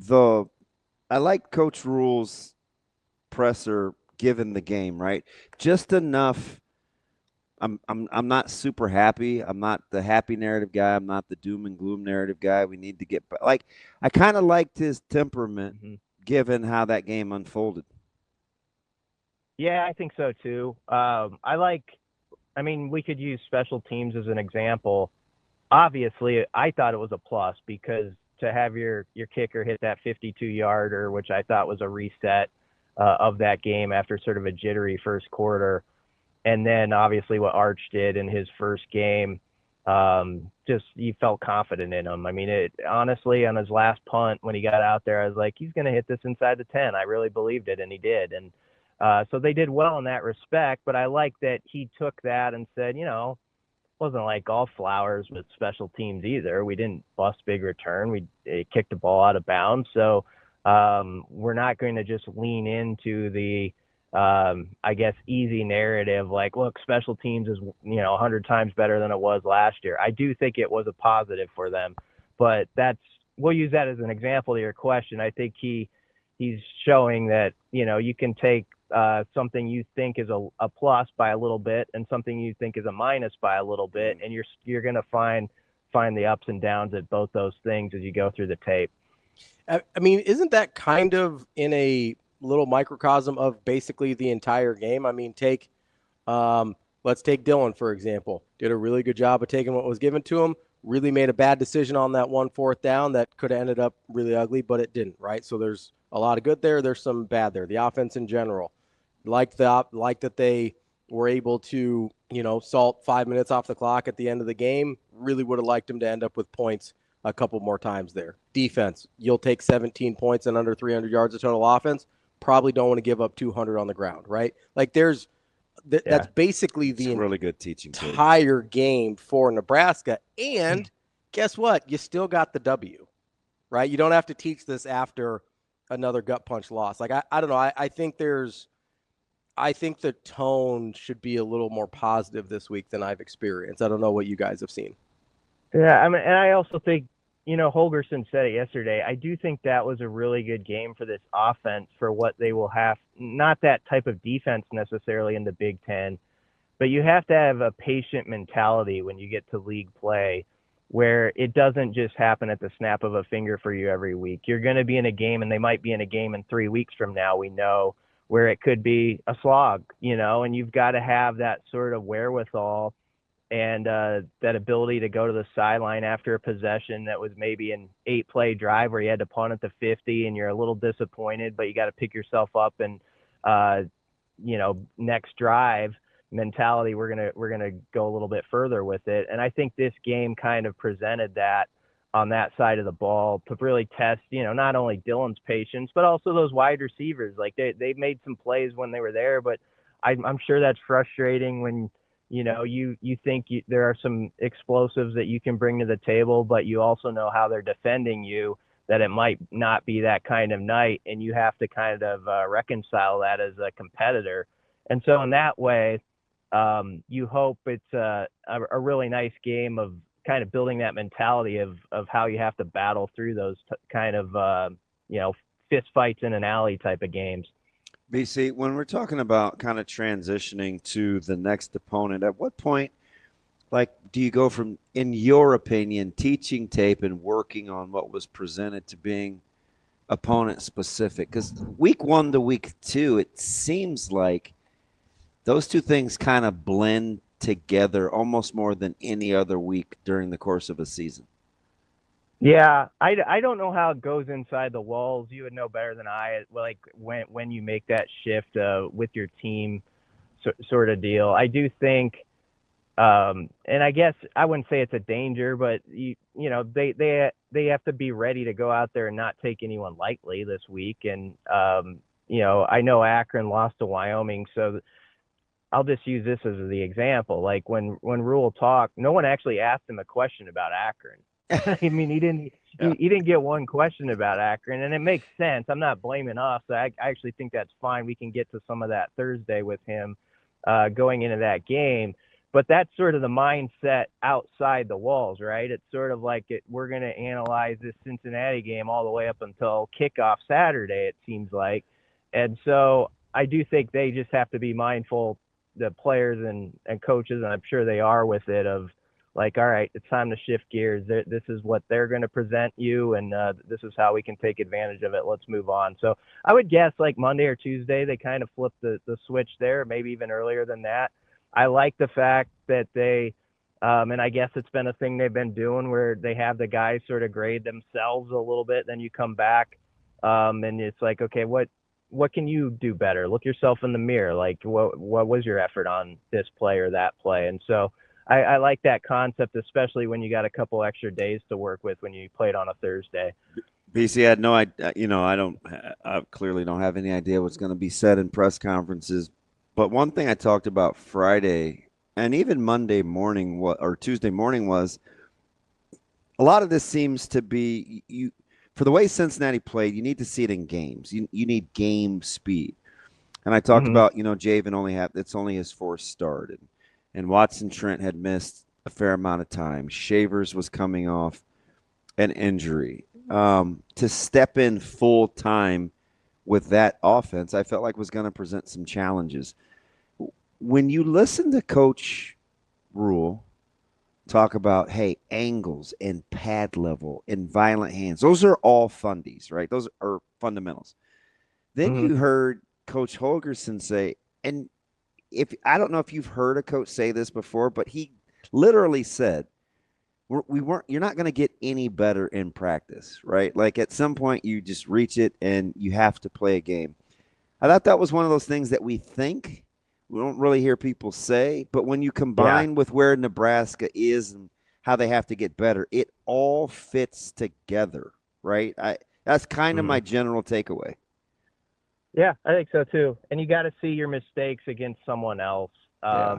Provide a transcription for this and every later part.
the I like Coach Rule's presser given the game, right? Just enough. I'm not super happy. I'm not the happy narrative guy. I'm not the doom and gloom narrative guy. We need to get like I kind of liked his temperament Mhm. given how that game unfolded. Yeah, I think so too. I mean, we could use special teams as an example. Obviously, I thought it was a plus because to have your kicker hit that 52-yarder, which I thought was a reset of that game after sort of a jittery first quarter, and then obviously what Arch did in his first game, just you felt confident in him. I mean, it honestly on his last punt when he got out there, I was like, he's going to hit this inside the 10. I really believed it, and he did. And so they did well in that respect. But I like that he took that and said, wasn't like all flowers with special teams either. We didn't bust big return. We kicked the ball out of bounds. So we're not going to just lean into the, I guess, easy narrative like, look, special teams is, 100 times better than it was last year. I do think it was a positive for them, but we'll use that as an example to your question. I think he's showing that, you can take something you think is a plus by a little bit and something you think is a minus by a little bit, and you're going to find the ups and downs at both those things as you go through the tape. I mean, isn't that kind of in a little microcosm of basically the entire game? I mean, let's take Dylan for example. Did a really good job of taking what was given to him. Really made a bad decision on that 1 4th down that could have ended up really ugly, but it didn't. Right. So there's a lot of good there. There's some bad there. The offense in general, like that they were able to salt 5 minutes off the clock at the end of the game. Really would have liked them to end up with points a couple more times there. Defense, you'll take 17 points and under 300 yards of total offense. Probably don't want to give up 200 on the ground, right? Like that's Yeah. basically It's the really good teaching tape. entire game for Nebraska. And guess what? You still got the W, right? You don't have to teach this after another gut punch loss. Like I don't know. I think the tone should be a little more positive this week than I've experienced. I don't know what you guys have seen. Yeah, I mean, and I also think, Holgerson said it yesterday. I do think that was a really good game for this offense for what they will have. Not that type of defense necessarily in the Big Ten, but you have to have a patient mentality when you get to league play where it doesn't just happen at the snap of a finger for you every week. You're going to be in a game, and they might be in a game in 3 weeks from now, we know, where it could be a slog, and you've got to have that sort of wherewithal and that ability to go to the sideline after a possession that was maybe an 8-play drive where you had to punt at the 50 and you're a little disappointed, but you got to pick yourself up and next drive mentality. We're gonna go a little bit further with it, and I think this game kind of presented that on that side of the ball to really test, not only Dylan's patience but also those wide receivers. Like they made some plays when they were there, but I'm sure that's frustrating when you think there are some explosives that you can bring to the table, but you also know how they're defending you, that it might not be that kind of night, and you have to kind of reconcile that as a competitor. And so in that way, you hope it's a really nice game of kind of building that mentality of how you have to battle through those kind of fist fights in an alley type of games. BC, when we're talking about kind of transitioning to the next opponent, at what point, like, do you go from, in your opinion, teaching tape and working on what was presented to being opponent specific? Because week 1 to week 2, it seems like those two things kind of blend together almost more than any other week during the course of a season. Yeah, I don't know how it goes inside the walls. You would know better than I. Like when you make that shift with your team, sort of deal. I do think, and I guess I wouldn't say it's a danger, but they have to be ready to go out there and not take anyone lightly this week. And I know Akron lost to Wyoming, so I'll just use this as the example. Like when Rule talked, no one actually asked him a question about Akron. I mean, he didn't. Yeah. He didn't get one question about Akron, and it makes sense. I'm not blaming us. I actually think that's fine. We can get to some of that Thursday with him going into that game. but that's sort of the mindset outside the walls, right? It's sort of like we're going to analyze this Cincinnati game all the way up until kickoff Saturday, it seems like. And so I do think they just have to be mindful, the players and coaches, and I'm sure they are with it, of like, all right, it's time to shift gears. This is what they're going to present you, and this is how we can take advantage of it. Let's move on. So I would guess like Monday or Tuesday, they kind of flip the switch there, maybe even earlier than that. I like the fact that they, and I guess it's been a thing they've been doing where they have the guys sort of grade themselves a little bit. Then you come back, and it's like, okay, what can you do better? Look yourself in the mirror. Like, what was your effort on this play or that play? And so I like that concept, especially when you got a couple extra days to work with when you played on a Thursday. BC had no idea. I clearly don't have any idea what's going to be said in press conferences. But one thing I talked about Friday and even Monday morning or Tuesday morning was a lot of this seems to be for the way Cincinnati played, you need to see it in games. You need game speed. And I talked about, Javen it's only his fourth start. And Watson Trent had missed a fair amount of time. Shavers was coming off an injury. To step in full time with that offense, I felt like was going to present some challenges. When you listen to Coach Rule talk about, hey, angles and pad level and violent hands, those are all fundies, right? Those are fundamentals. Then you heard Coach Holgerson say, and I don't know if you've heard a coach say this before, but he literally said, you're not going to get any better in practice, right? Like at some point you just reach it and you have to play a game. I thought that was one of those things that we don't really hear people say, but when you combine with where Nebraska is and how they have to get better, it all fits together, right? That's kind of my general takeaway. Yeah, I think so too. And you got to see your mistakes against someone else.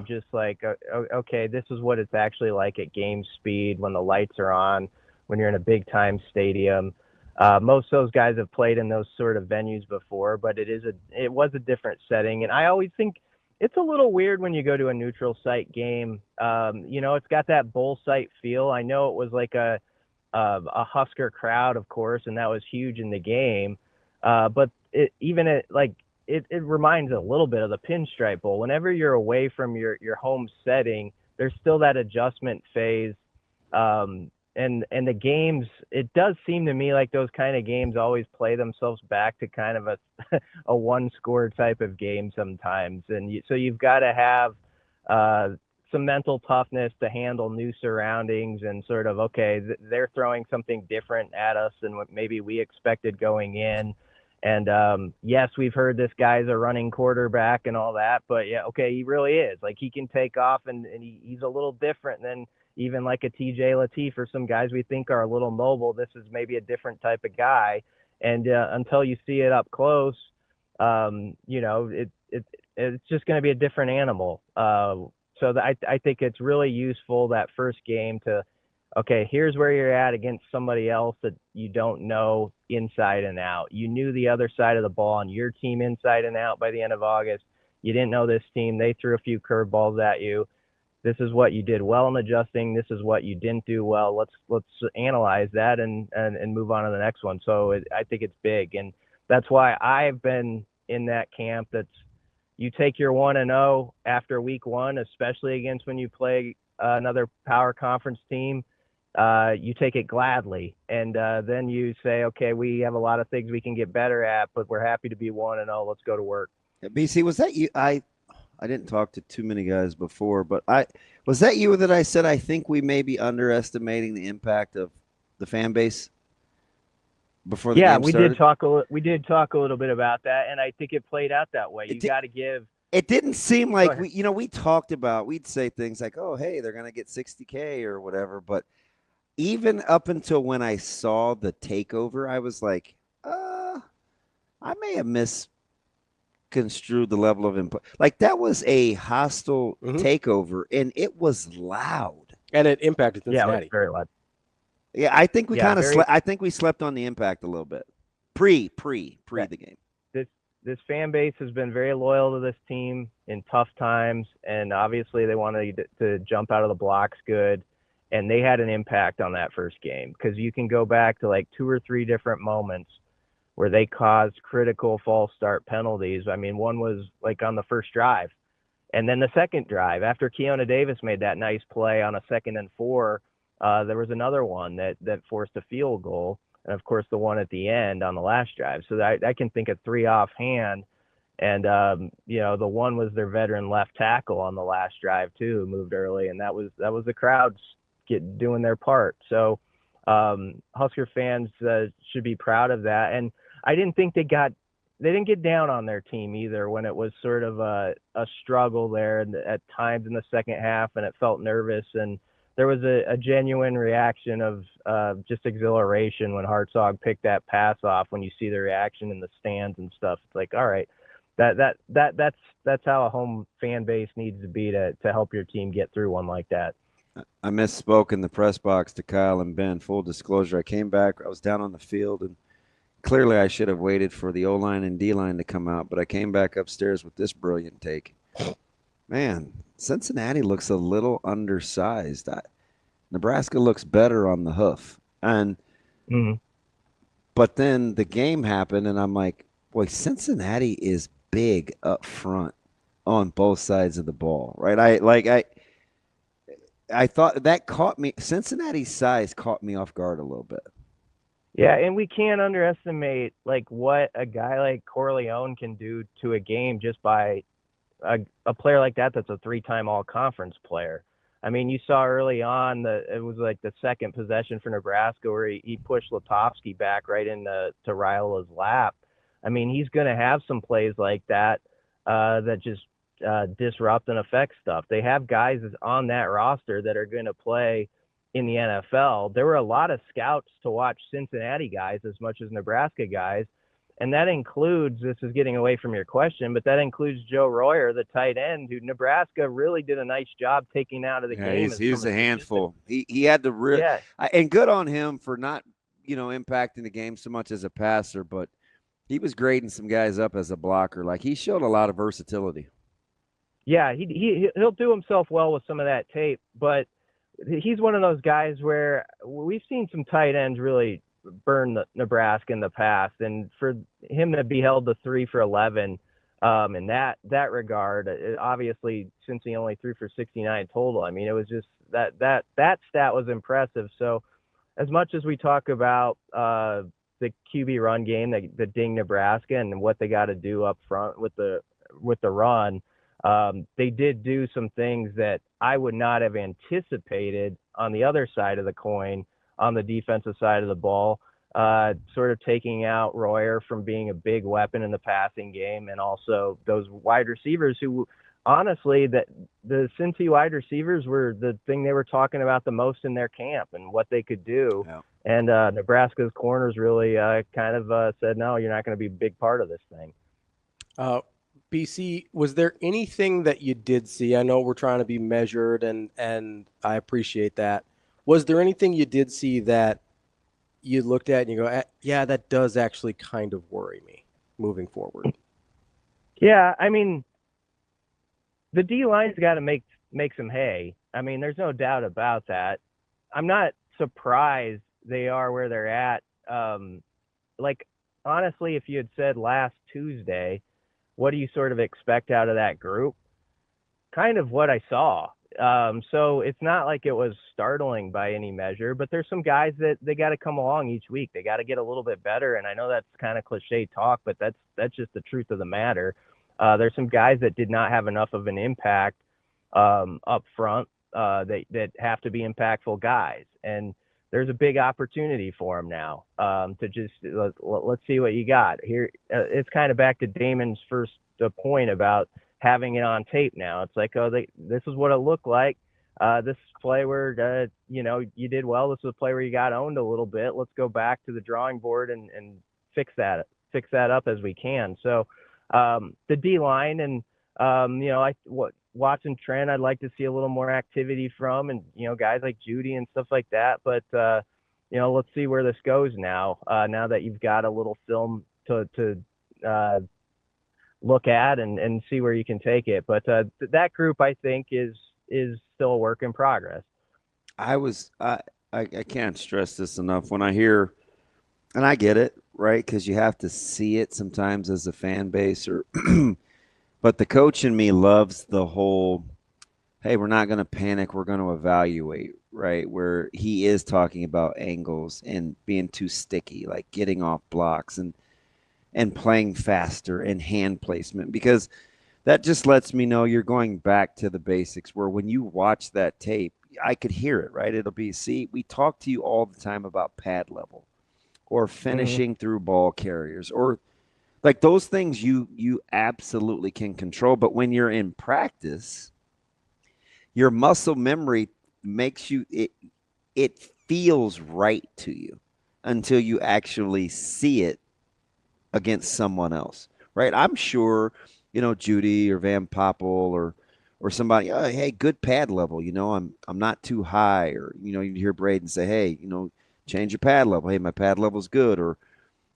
Just like, okay, this is what it's actually like at game speed when the lights are on, when you're in a big time stadium. Most of those guys have played in those sort of venues before, but it was a different setting. And I always think it's a little weird when you go to a neutral site game. It's got that bowl site feel. I know it was like a Husker crowd, of course, and that was huge in the game. But it reminds a little bit of the Pinstripe Bowl. Whenever you're away from your home setting, there's still that adjustment phase. And the games, it does seem to me like those kind of games always play themselves back to kind of a one score type of game sometimes. And so you've got to have some mental toughness to handle new surroundings and sort of, okay, they're throwing something different at us than what maybe we expected going in. And yes, we've heard this guy's a running quarterback and all that, but yeah, okay, he really is. Like he can take off and he's a little different than even like a TJ Lateef or some guys we think are a little mobile. This is maybe a different type of guy. And until you see it up close, it's just going to be a different animal. So I think it's really useful that first game to, okay, here's where you're at against somebody else that you don't know inside and out. You knew the other side of the ball on your team inside and out by the end of August. You didn't know this team. They threw a few curveballs at you. This is what you did well in adjusting. This is what you didn't do well. Let's analyze that and move on to the next one. So I think it's big. And that's why I've been in that camp that's you take your 1-0 after week one, especially against when you play another power conference team. You take it gladly, and then you say, okay, we have a lot of things we can get better at, but we're happy to be 1-0. Let's go to work. BC, was that you? I didn't talk to too many guys before, but was that you that I said I think we may be underestimating the impact of the fan base before the game started? We did talk a little bit about that, and I think it played out that way. You got to give. It didn't seem like we talked about. We'd say things like, "Oh, hey, they're going to get 60K or whatever," but even up until when I saw the takeover, I was like, I may have misconstrued the level of input. Like that was a hostile takeover, and it was loud, and it impacted Cincinnati. Yeah, it was very loud. Yeah, I think we kind of I think we slept on the impact a little bit pre the game. this fan base has been very loyal to this team in tough times, and obviously they wanted to jump out of the blocks good, and they had an impact on that first game because you can go back to like 2 or 3 different moments where they caused critical false start penalties. I mean, one was like on the first drive, and then the second drive after Keona Davis made that nice play on a 2nd and 4, there was another one that forced a field goal. And, of course, the one at the end on the last drive. So I can think of 3 offhand. And, the one was their veteran left tackle on the last drive, too, who moved early. And that was the crowds doing their part. So Husker fans should be proud of that. And I didn't think they didn't get down on their team either when it was sort of a struggle there at times in the second half, and it felt nervous. And there was a genuine reaction of just exhilaration when Hartzog picked that pass off. When you see the reaction in the stands and stuff, it's like, all right, that's how a home fan base needs to be to help your team get through one like that. I misspoke in the press box to Kyle and Ben. Full disclosure, I came back. I was down on the field, and clearly I should have waited for the O-line and D-line to come out, but I came back upstairs with this brilliant take. Man, Cincinnati looks a little undersized. Nebraska looks better on the hoof. But then the game happened, and I'm like, boy, Cincinnati is big up front on both sides of the ball, right? I thought that caught me. Cincinnati's size caught me off guard a little bit. Yeah, and we can't underestimate like what a guy like Corleone can do to a game just by a player like that that's a 3-time all-conference player. I mean, you saw early on it was like the second possession for Nebraska where he pushed Letovsky back right into Ryla's lap. I mean, he's going to have some plays like that that just disrupt and affect stuff. They have guys on that roster that are going to play in the NFL. There were a lot of scouts to watch Cincinnati guys as much as Nebraska guys. And that includes, this is getting away from your question, but that includes Joe Royer, the tight end, who Nebraska really did a nice job taking out of the game. He was a handful. He had to and good on him for not, impacting the game so much as a passer, but he was grading some guys up as a blocker. Like, he showed a lot of versatility. Yeah, he'll do himself well with some of that tape, but he's one of those guys where we've seen some tight ends really burn Nebraska in the past, and for him to be held to 3 for 11 in that regard, obviously since he only threw for 69 total, I mean, it was just that stat was impressive. So as much as we talk about the QB run game that ding Nebraska and what they got to do up front with the run, they did do some things that I would not have anticipated on the other side of the coin, on the defensive side of the ball, sort of taking out Royer from being a big weapon in the passing game, and also those wide receivers who, honestly, that the Cincy wide receivers were the thing they were talking about the most in their camp and what they could do. Yeah. And Nebraska's corners really kind of said, no, you're not going to be a big part of this thing. BC, was there anything that you did see? I know we're trying to be measured, and I appreciate that. Was there anything you did see that you looked at and you go, yeah, that does actually kind of worry me moving forward? Yeah, I mean, the D-line's got to make some hay. I mean, there's no doubt about that. I'm not surprised they are where they're at. Like, honestly, if you had said last Tuesday, what do you sort of expect out of that group? Kind of what I saw. So it's not like it was startling by any measure, but there's some guys that they got to come along each week. They got to get a little bit better. And I know that's kind of cliche talk, but that's just the truth of the matter. There's some guys that did not have enough of an impact up front that have to be impactful guys. And there's a big opportunity for them now to just let's see what you got here. It's kind of back to Damon's first point about having it on tape now. It's like, this is what it looked like. This play where, you did well. This was a play where you got owned a little bit. Let's go back to the drawing board and fix that up as we can. So the D-line and, watching Trent, I'd like to see a little more activity from, and, guys like Judy and stuff like that. But, let's see where this goes now that you've got a little film to look at and see where you can take it. But that group, I think, is still a work in progress. I can't stress this enough when I hear, and I get it, right? Because you have to see it sometimes as a fan base, or but the coach in me loves the whole, hey, we're not going to panic, we're going to evaluate, right? Where he is talking about angles and being too sticky, like getting off blocks and playing faster and hand placement, because that just lets me know you're going back to the basics, where when you watch that tape, I could hear it, right? It'll be, see, we talk to you all the time about pad level or finishing through ball carriers, or like those things you absolutely can control. But when you're in practice, your muscle memory makes you, it feels right to you until you actually see it against someone else, right? I'm sure, Judy or Van Poppel or somebody, oh, hey, good pad level, I'm not too high, or you hear Braden say, hey, change your pad level. Hey, my pad level's good, or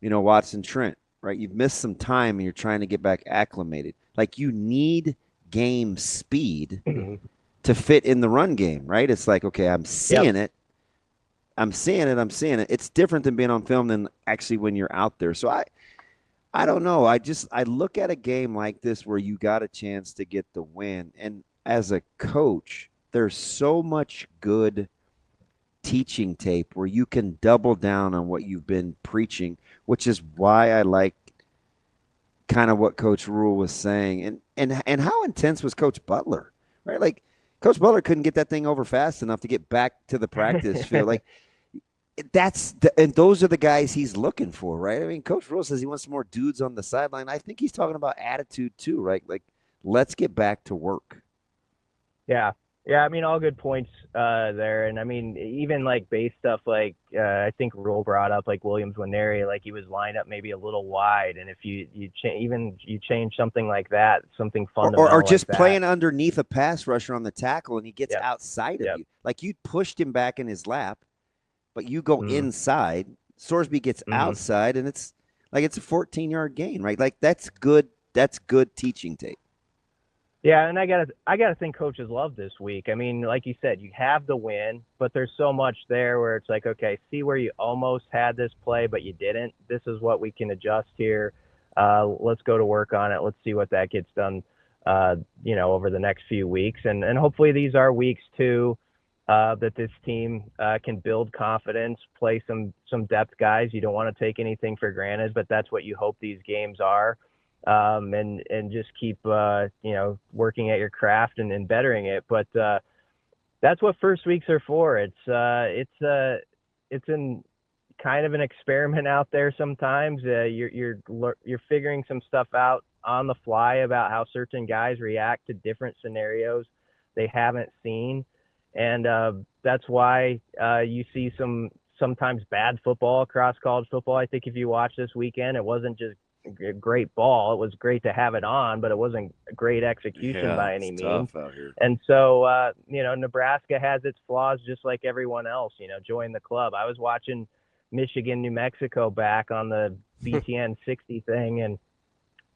Watson Trent, right? You've missed some time and you're trying to get back acclimated. Like, you need game speed to fit in the run game, right? It's like, okay, I'm seeing it. I'm seeing it. It's different than being on film than actually when you're out there. So I don't know. I look at a game like this where you got a chance to get the win. And as a coach, there's so much good teaching tape where you can double down on what you've been preaching, which is why I like kind of what Coach Rule was saying. And how intense was Coach Butler, right? Like, Coach Butler couldn't get that thing over fast enough to get back to the practice field. Like, and those are the guys he's looking for, right? I mean, Coach Rule says he wants some more dudes on the sideline. I think he's talking about attitude too, right? Like, let's get back to work. Yeah. I mean, all good points there. And I mean, even like base stuff, like I think Rule brought up like Williams Nwaneri, like he was lined up maybe a little wide. And if you change something like that, something fundamental, or just like playing underneath a pass rusher on the tackle and he gets outside of you, like you pushed him back in his lap, but you go inside. Sorsby gets outside, and it's like it's a 14-yard gain, right? Like, that's good. That's good teaching tape. Yeah, and I gotta think coaches love this week. I mean, like you said, you have the win, but there's so much there where it's like, okay, see where you almost had this play, but you didn't. This is what we can adjust here. Let's go to work on it. Let's see what that gets done, over the next few weeks. And hopefully these are weeks too, that this team can build confidence, play some depth guys. You don't want to take anything for granted, but that's what you hope these games are. And just keep, working at your craft and bettering it. But that's what first weeks are for. It's in kind of an experiment out there sometimes. You're figuring some stuff out on the fly about how certain guys react to different scenarios they haven't seen. And that's why you see sometimes bad football across college football. I think if you watch this weekend, it wasn't just a great ball. It was great to have it on, but it wasn't great execution by any means. And so, Nebraska has its flaws just like everyone else, join the club. I was watching Michigan, New Mexico back on the BTN 60 thing, and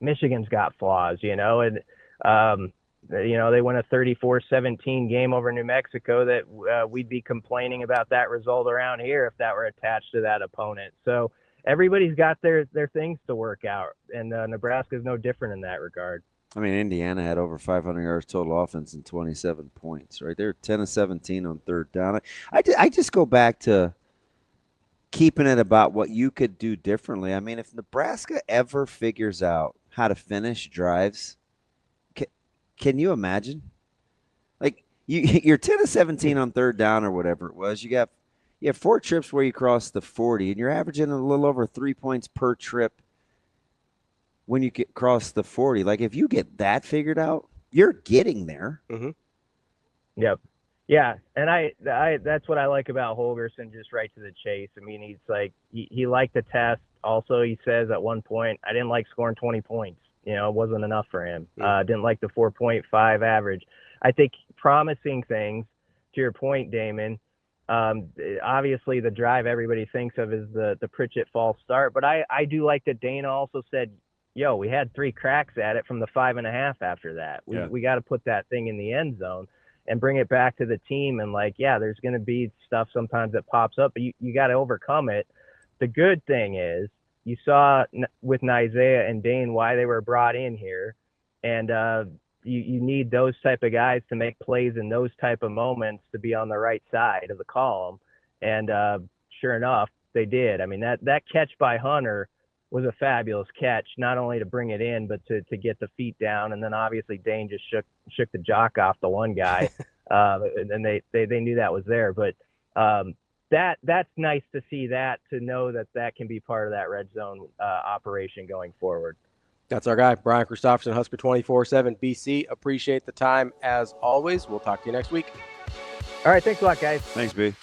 Michigan's got flaws, and, they won a 34-17 game over New Mexico that we'd be complaining about that result around here if that were attached to that opponent. So, everybody's got their things to work out, and Nebraska is no different in that regard. I mean, Indiana had over 500 yards total offense and 27 points, right? They're 10 of 17 on third down. I just go back to keeping it about what you could do differently. I mean, if Nebraska ever figures out how to finish drives, can you imagine? Like, you're 10 of 17 on third down or whatever it was. You have 4 trips where you cross the 40, and you're averaging a little over 3 points per trip when you get across the 40. Like, if you get that figured out, you're getting there. Mm-hmm. Yep. Yeah, and I that's what I like about Holgorsen, just right to the chase. I mean, he's like he liked the test. Also, he says at one point, I didn't like scoring 20 points. It wasn't enough for him. Didn't like the 4.5 average. I think promising things, to your point, Damon. Obviously, the drive everybody thinks of is the Pritchett false start, but I do like that Dana also said, yo, we had 3 cracks at it from the 5.5 after that. We got to put that thing in the end zone and bring it back to the team. And like, yeah, there's going to be stuff sometimes that pops up, but you got to overcome it. The good thing is you saw with Isaiah and Dane why they were brought in here. And you need those type of guys to make plays in those type of moments to be on the right side of the column. And sure enough, they did. I mean, that catch by Hunter was a fabulous catch, not only to bring it in, but to get the feet down. And then obviously Dane just shook the jock off the one guy. And they knew that was there. But that's nice to see that, to know that can be part of that red zone operation going forward. That's our guy, Brian Christopherson, Husker247 BC. Appreciate the time as always. We'll talk to you next week. All right. Thanks a lot, guys. Thanks, B.